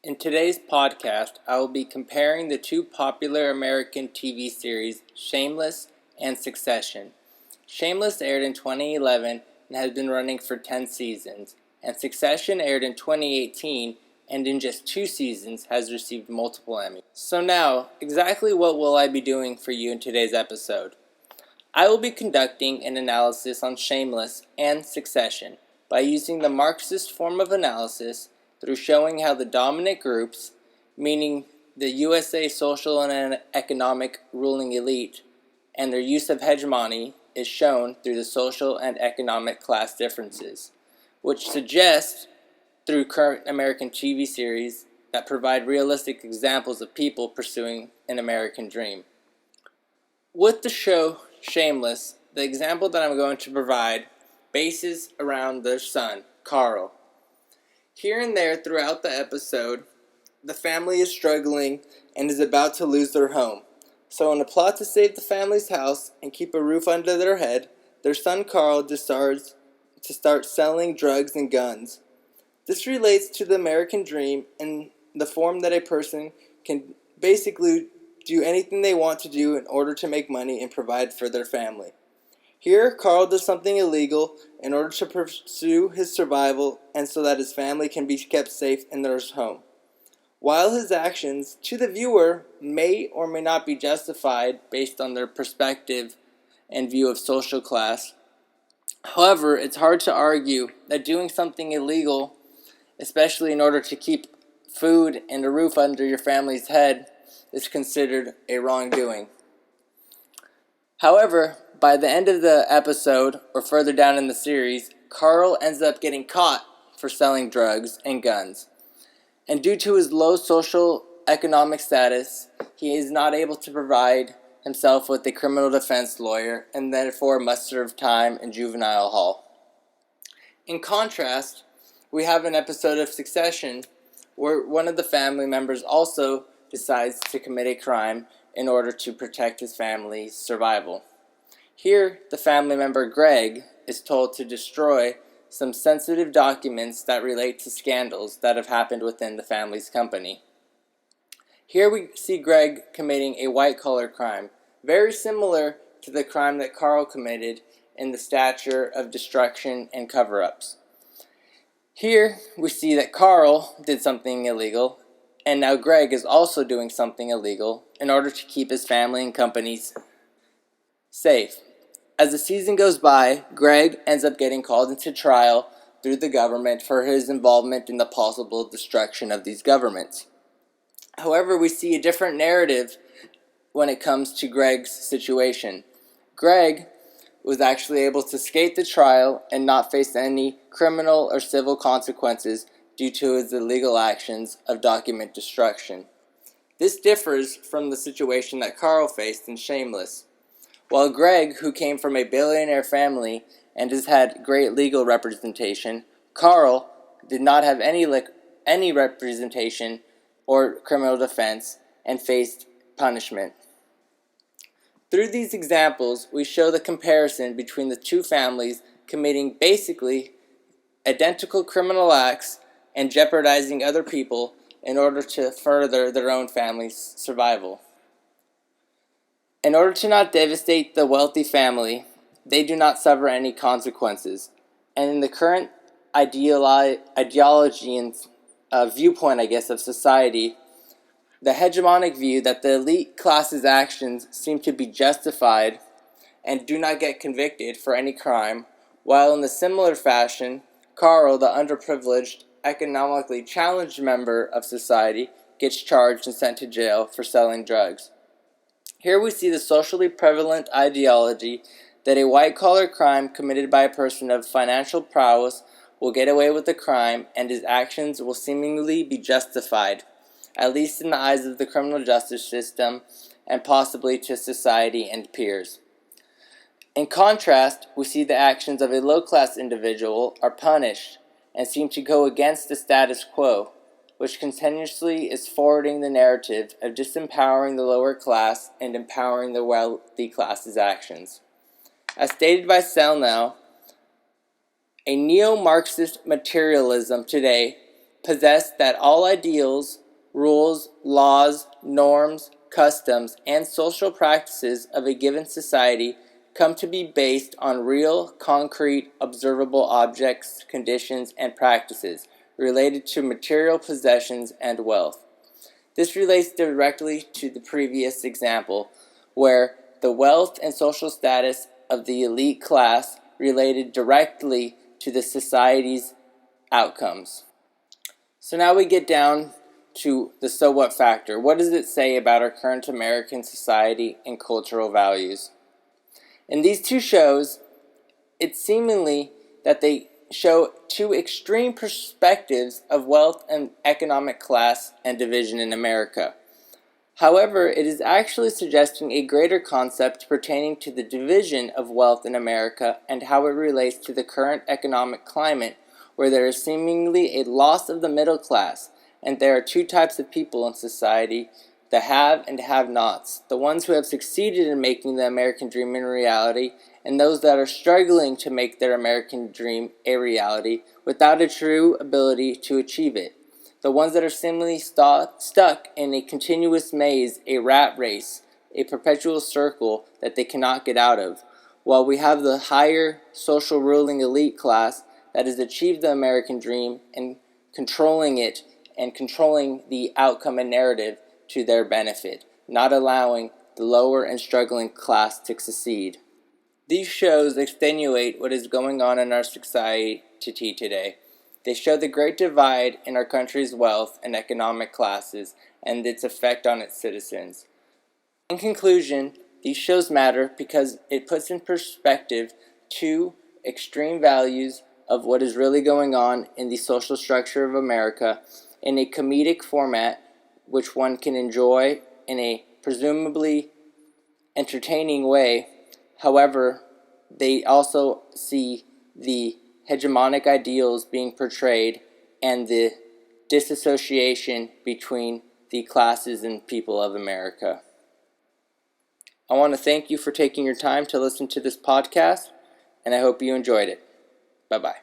In today's podcast, I will be comparing the two popular American TV series, Shameless and Succession. Shameless aired in 2011 and has been running for 10 seasons, and Succession aired in 2018 and in just 2 seasons has received multiple Emmys. So now, exactly what will I be doing for you in today's episode? I will be conducting an analysis on Shameless and Succession by using the Marxist form of analysis through showing how the dominant groups, meaning the USA social and economic ruling elite, and their use of hegemony is shown through the social and economic class differences, which suggests, through current American TV series, that provide realistic examples of people pursuing an American dream. With the show Shameless, the example that I'm going to provide bases around their son, Carl. Here and there throughout the episode, the family is struggling and is about to lose their home. So in a plot to save the family's house and keep a roof under their head, their son Carl decides to start selling drugs and guns. This relates to the American dream in the form that a person can basically do anything they want to do in order to make money and provide for their family. Here, Carl does something illegal in order to pursue his survival and so that his family can be kept safe in their home. While his actions, to the viewer, may or may not be justified based on their perspective and view of social class, however, it's hard to argue that doing something illegal, especially in order to keep food and a roof under your family's head, is considered a wrongdoing. However, by the end of the episode, or further down in the series, Carl ends up getting caught for selling drugs and guns. And due to his low social economic status, he is not able to provide himself with a criminal defense lawyer and therefore must serve time in juvenile hall. In contrast, we have an episode of Succession where one of the family members also decides to commit a crime in order to protect his family's survival. Here, the family member Greg is told to destroy some sensitive documents that relate to scandals that have happened within the family's company. Here we see Greg committing a white-collar crime, very similar to the crime that Carl committed in the stature of destruction and cover-ups. Here we see that Carl did something illegal, and now Greg is also doing something illegal in order to keep his family and companies safe. As the season goes by, Greg ends up getting called into trial through the government for his involvement in the possible destruction of these governments. However, we see a different narrative when it comes to Greg's situation. Greg was actually able to escape the trial and not face any criminal or civil consequences due to his illegal actions of document destruction. This differs from the situation that Carl faced in Shameless. While Greg, who came from a billionaire family and has had great legal representation, Carl did not have any representation or criminal defense and faced punishment. Through these examples, we show the comparison between the two families committing basically identical criminal acts and jeopardizing other people in order to further their own family's survival. In order to not devastate the wealthy family, they do not suffer any consequences. And in the current ideology and viewpoint, of society, the hegemonic view that the elite class's actions seem to be justified and do not get convicted for any crime, while in a similar fashion, Carl, the underprivileged, economically challenged member of society, gets charged and sent to jail for selling drugs. Here we see the socially prevalent ideology that a white-collar crime committed by a person of financial prowess will get away with the crime and his actions will seemingly be justified, at least in the eyes of the criminal justice system and possibly to society and peers. In contrast, we see the actions of a low-class individual are punished and seem to go against the status quo, which continuously is forwarding the narrative of disempowering the lower class and empowering the wealthy class's actions. As stated by Selnow, a neo-Marxist materialism today possess that all ideals, rules, laws, norms, customs, and social practices of a given society come to be based on real, concrete, observable objects, conditions, and practices related to material possessions and wealth. This relates directly to the previous example, where the wealth and social status of the elite class related directly to the society's outcomes. So now we get down to the so what factor. What does it say about our current American society and cultural values? In these two shows, it's seemingly that they show two extreme perspectives of wealth and economic class and division in America. However, it is actually suggesting a greater concept pertaining to the division of wealth in America and how it relates to the current economic climate, where there is seemingly a loss of the middle class, and there are two types of people in society, the have and have-nots, the ones who have succeeded in making the American dream a reality, and those that are struggling to make their American dream a reality without a true ability to achieve it. The ones that are seemingly stuck in a continuous maze, a rat race, a perpetual circle that they cannot get out of, while we have the higher social ruling elite class that has achieved the American dream and controlling it and controlling the outcome and narrative to their benefit, not allowing the lower and struggling class to succeed. These shows extenuate what is going on in our society today. They show the great divide in our country's wealth and economic classes and its effect on its citizens. In conclusion, these shows matter because it puts in perspective two extreme values of what is really going on in the social structure of America in a comedic format which one can enjoy in a presumably entertaining way. However, they also see the hegemonic ideals being portrayed and the disassociation between the classes and people of America. I want to thank you for taking your time to listen to this podcast, and I hope you enjoyed it. Bye-bye.